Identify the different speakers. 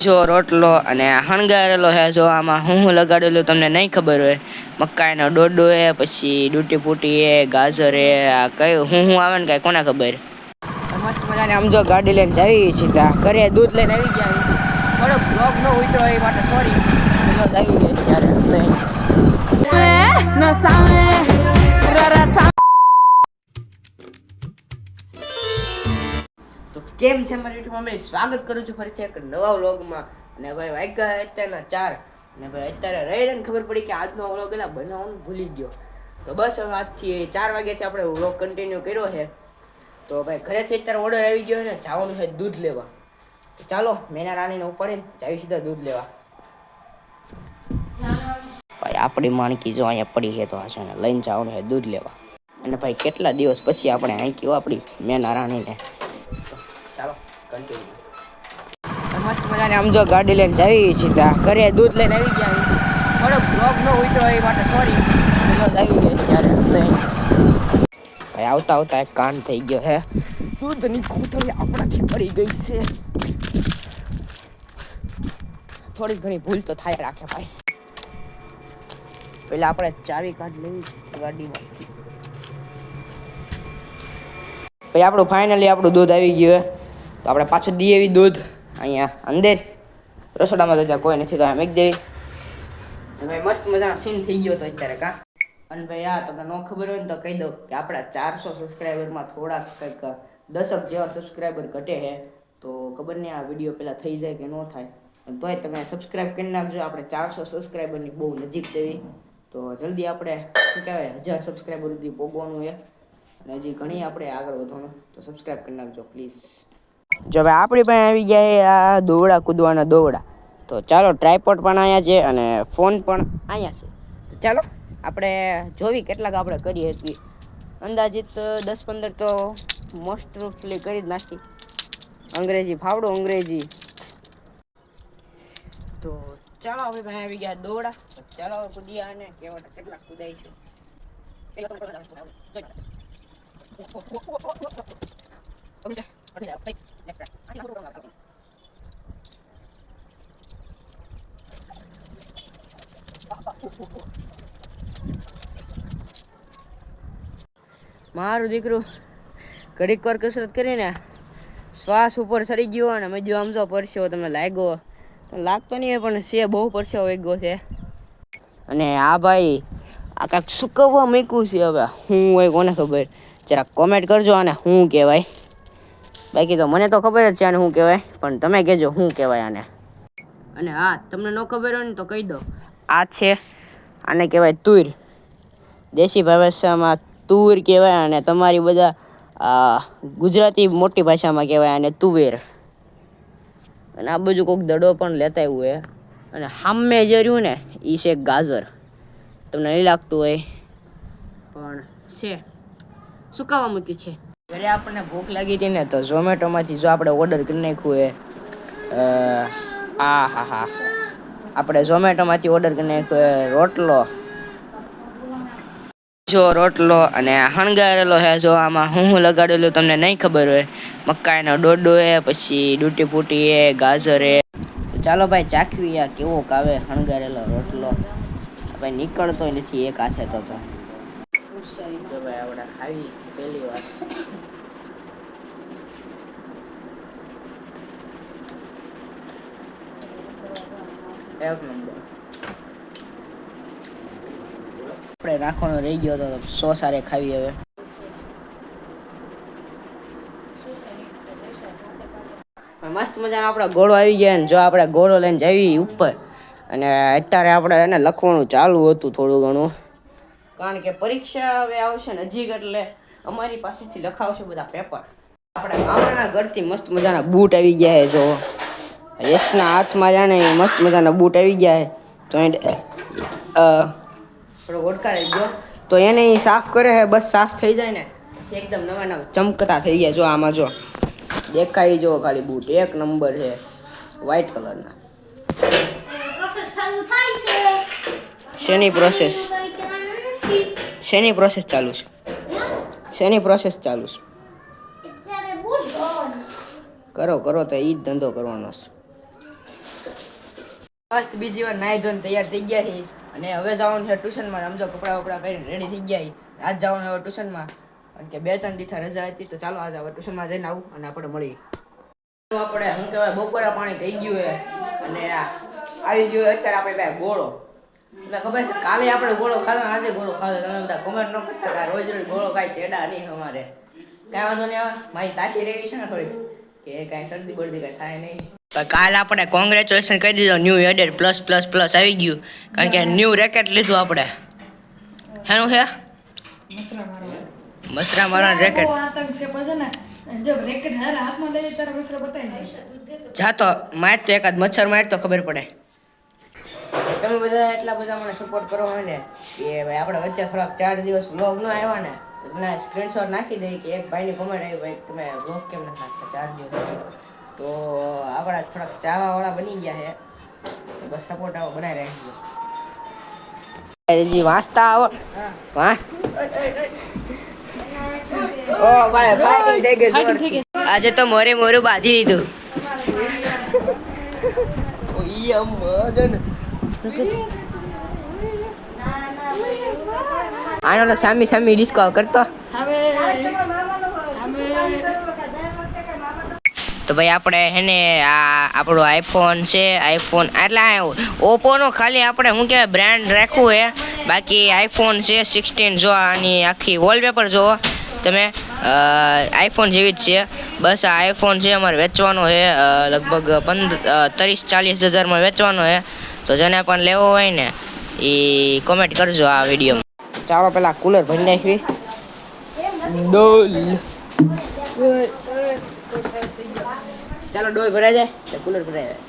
Speaker 1: જો રોટલો અને હણગારેલો હે. જો આમાં હું લગાડેલું તમને નહીં ખબર હોય. મકાઈનો ડોડો હે, પછી ડૂટી ફૂટી હે, ગાજર હે, આ કયું હું આવે ને કાંઈ કોને ખબર. મસ્ત મજાને આમ જો ગાડી લઈને જઈએ સીધા ઘરે. દૂધ લઈને આવી ગયા. થોડોક બ્લોગ ન ઉતરો એ માટે સોરી. આવી ગયા ત્યારે તો કેમ છે મારી યુટ્યુબ ફેમિલી, સ્વાગત કરું છું ફરીથી એક નવા વ્લોગમાં. અને ભાઈ વાગ્યા અત્યારના 4 અને ભાઈ અત્યારે રહીને ખબર પડી કે આજનો વ્લોગ એલા બનાવવાનું ભૂલી ગયો. તો બસ હવે આજથી 4 વાગ્યાથી આપણે વ્લોગ કન્ટિન્યુ કર્યો છે. તો ભાઈ ઘરેથી અત્યારે ઓર્ડર આવી ગયો છે ને જવાનું છે દૂધ લેવા. તો ચાલો મેના રાણીને ઉપાડીને જાવી સીધા દૂધ લેવા. ભાઈ આપણી માણકી જો અહીંયા પડી છે તો આ છે ને લઈને જવાનું છે દૂધ લેવા. અને ભાઈ કેટલા દિવસ પછી આપણે આંક્યો આપણી મેના રાણીને. ચાલો કન્ટિન્યુ. મસ્ત મજાને આમ જો ગાડી લઈને જઈએ સીધા ઘરે. દૂધ લઈને આવી ગયા. થોડોક બ્લોગ ન ઉતરો એ માટે સોરી. આવી ગયા ત્યારે ભાઈ આવતા આવતા એક કાન થઈ ગયો હે. દૂધની કોથળી આપણાથી પડી ગઈ છે. થોડી ઘણી ભૂલ તો થાય રાખે ભાઈ. પેલા આપણે ચાવી કાઢ લેવી ગાડીમાંથી. ભાઈ આપણું ફાઇનલી આપણું દૂધ આવી ગયું. તો આપણે પાછું દઈએ એવી દૂધ અહીંયા અંદર રસોડામાં. તો ત્યાં કોઈ નથી તો મેક દેવી. ભાઈ મસ્ત મજાનો સીન થઈ ગયો તો અત્યારે કા. અને ભાઈ આ તમને ન ખબર હોય ને તો કહી દઉં કે આપણા 400 સબસ્ક્રાઈબરમાં થોડાક કંઈક 10 જેવા સબસ્ક્રાઈબર ઘટે છે. તો ખબર નહીં આ વિડીયો પહેલાં થઈ જાય કે ન થાય. તોય તમે સબસ્ક્રાઈબ કરી નાખજો. આપણે 400 સબસ્ક્રાઈબરની બહુ નજીક છે. તો જલ્દી આપણે શું કહેવાય 1000 સબસ્ક્રાઈબર સુધી પહોંચવાનું છે. અને હજી ઘણી આપણે આગળ વધવાનું. તો સબસ્ક્રાઈબ કરી નાખજો પ્લીઝ. જો ભાઈ આપણી પાસે આવી ગયા આ દોવડા કૂદવાના દોવડા. તો ચાલો ટ્રાયપોડ પણ અહીંયા છે અને ફોન પણ અહીંયા છે. તો ચાલો આપણે જોવી કેટલાક આપણે કરીએ છીએ. અંદાજિત 10-15 તો મોસ્ટ ઓફલી કરી જ નાખી. અંગ્રેજી ફાવડું અંગ્રેજી. તો ચાલો આપણી પાસે આવી ગયા દોવડા. ચાલો કૂદિયા અને કેવા કેટલાક કૂદાય છે. મારું દીકરું ઘડીક વાર કસરત કરીને શ્વાસ ઉપર ચડી ગયો. અને મેં જો આમ જો પરસ્યો તમને લાગ્યો લાગતો નહીં હોય પણ છે બહુ પરસ્યો વાગ્યો છે. અને આ ભાઈ આ કાંઈક સુકવવા મૂક્યું છે. હવે હું હોય કોને ખબર. જરાક કોમેન્ટ કરજો આને શું કહેવાય. બાકી તો મને તો ખબર જ છે આને શું કહેવાય. પણ તમે કહેજો શું કહેવાય આને. અને હા તમને ન ખબર હોય ને તો કહી દો. આ છે આને કહેવાય તુર. દેશી ભાષામાં તુર કહેવાય. અને તમારી બધા ગુજરાતી મોટી ભાષામાં કહેવાય આને તુવેર. અને આ બાજુ કોઈક દડો પણ લેતા આવ્યું હોય. અને સામે જે રહ્યું ને એ છે ગાજર. તમને નહીં લાગતું હોય પણ છે સુકાવા મૂક્યું છે. ઘરે આપણને ભૂખ લાગી હતી ને તો ઝોમેટોમાંથી જો આપણે ઓર્ડર કરી નાખ્યું હોય. હા આપણે ઝોમેટોમાંથી ઓર્ડર કરી નાખ્યો હોય રોટલો. જો રોટલો અને હણગારેલો હે. જો આમાં હું લગાડેલું તમને નહીં ખબર હોય. મકાઈનો ડોડો હે, પછી ડૂટી ફૂટી હે, ગાજર હે. તો ચાલો ભાઈ ચાખવી આ કેવો કાવે હણગારેલો રોટલો. ભાઈ નીકળતો નથી એક હાથે તો ભાઈ આપણે ખાવી પહેલી વાર. એક નંબર. આપણે રાખવાનો રહી ગયો તો સારે ખાવી. હવે મસ્ત મજાનો આપણા ગોળો આવી ગયા ને જો આપણે ગોળો લઈને જઈએ ઉપર. અને અત્યારે આપણે એને લખવાનું ચાલુ હતું થોડું ઘણું. કારણ કે પરીક્ષા હવે આવશે નજીક એટલે અમારી પાસેથી લખાવશે બધા પેપર. આપણા મામાના ઘરથી મસ્ત મજાના બૂટ આવી ગયા છે. જો યશના હાથમાં જાણે મસ્ત મજાના બૂટ આવી ગયા છે. તો થોડો ઓડકાર આવી ગયો તો એને સાફ કરે છે. બસ સાફ થઈ જાય ને પછી એકદમ નવા નવા ચમકતા થઈ ગયા. જો આમાં જો દેખાય જો ખાલી બૂટ એક નંબર છે વ્હાઈટ કલરના. શેની પ્રોસેસ ચાલુ છે? શેની પ્રોસેસ ચાલુ છે? કરો તો ઈ જ ધંધો કરવાનો છે. મસ્ત બીજી વાર નાહી ધોઈને તૈયાર થઈ ગયા છે અને હવે જવાનું છે ટ્યુશનમાં. સમજો કપડાં વપડા પહેરીને રેડી થઈ ગયા છે. આજ જવાનું હવે ટ્યુશનમાં કારણ કે 2-3 દિવસ રજા હતી. તો ચાલો આજે હવે ટ્યુશનમાં જઈને આવું અને આપણે મળીએ. આપણે શું કહેવાય બપોરા પાણી થઈ ગયું છે અને આવી ગયો અત્યારે આપણે બે ગોળો. એટલે ખબર છે કાલે આપણે ગોળો ખાધો આજે ગોળો ખાધો. તમે બધા કમેન્ટ ન કરતા કે રોજ રોજ ગોળો કાંઈ છેડા નહીં અમારે. કાંઈ વાંધો નહીં આવે. મારી તાસી રહેવી છે ને થોડીક કે કાંઈ શરદી બરદી કાંઈ થાય નહીં. કાલે આપણે કોંગ્રેચ્યુલેશન કરી દીધો. ન્યૂ એડેડ +++ આવી ગયું કારણ કે ન્યૂ રેકેટ લીધું આપણે. હેનું છે મસરા મારા રેકેટ. જા તો માર તો એકાદ મચ્છર માર તો ખબર પડે. તમે બધા એટલા બધા મને સપોર્ટ કરો હોય ને કે ભાઈ આપણે વચ્ચે થોડાક 4 દિવસ વ્લોગ ન આવ્યા ને તો તમને સ્ક્રીનશોટ નાખી દઈ કે એક ભાઈની કોમેન્ટ આવી ભાઈ તમે વ્લોગ કેમ ના નાખતા 4 દિવસ. તો આપણા થોડાક ચાવાવાળા બની ગયા છે. બસ સપોર્ટ આવો બનાવી રાખજો. હજી વાંચતા આવો વાંચ. ઓ ભાઈ ફાઇટિંગ થઈ ગઈ. આજે તો મોરું બાંધી દીધું. ઓ ઈ મગન આનો સામી ડિસ્કો કરતો. તો ભાઈ આપણે હેને આ આપણો આઈફોન છે. આઈફોન એટલે ઓપ્પોનો ખાલી આપણે શું કહેવાય બ્રાન્ડ રાખવું છે. બાકી આઈફોન છે 16 જો આની આખી વોલપેપર જુઓ તમે આઈફોન જેવી જ છે. બસ આ આઈફોન છે અમારે વેચવાનો છે લગભગ 30-40 હજારમાં વેચવાનો છે. તો જેને પણ લેવો હોય ને એ કોમેન્ટ કરજો આ વિડીયોમાં. ચાલો પેલા કુલર ભરી નાખવી. ડોલ ચાલો ડોલ ભરાઈ જાય તો કુલર ભરાઈ જાય.